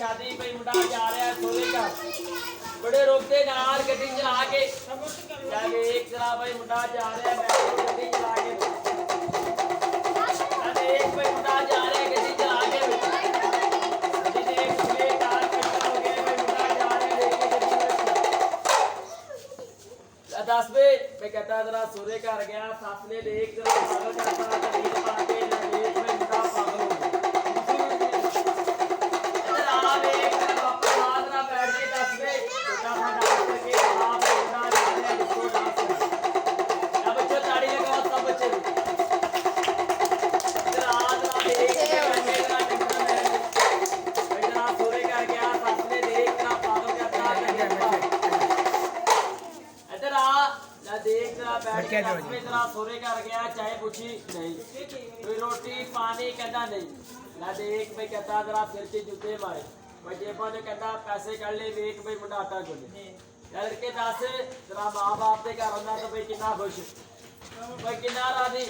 शादी भाई मुंडा जा रहा है सोने का बड़े रोकते नाल गड्डी चला के एक जरा भाई मुंडा जा रहा है गड्डी चला के एक भाई मुंडा जा रहा है गड्डी चला के दस बे मैं कहता जरा सोरे घर गया सस ने देख जरा पागल करता तमीज पा के देख में मुंडा पागल हो गया इधर आ देख पापा साथ ना बैठ के दस बे छोटा सा डांस करके आप मुंडा जा रहे हैं डिस्को डांस अब बच्चों ताड़ी लगाओ सब बच्चे इधर आ जरा देख के बैठे जरा इधर सोरे घर गया सस ने देख जरा पागल करता इधर आ देख जरा बैठ के दस में जरा सोरे कर गया चाहे पूछी नहीं कोई रोटी पानी कहता नहीं ना देख भाई कहता जरा सिर से जूते मारे भाई जेबा ने कहता पैसे कर ले वेख भाई मुंडा आटा गोले यार के दस जरा मां बाप के घर होना तो भाई कितना खुश भाई कितना राजी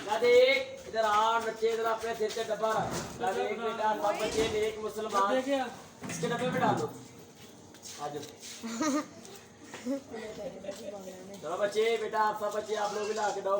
ना देख इधर आ बच्चे जरा अपने सिर से डब्बा रख ना देख बेटा सब बच्चे नेक मुसलमान इसके डब्बे में डाल दो आज चलो बच्चे बेटा आप सब बच्चे आप लोग भी ला के दो।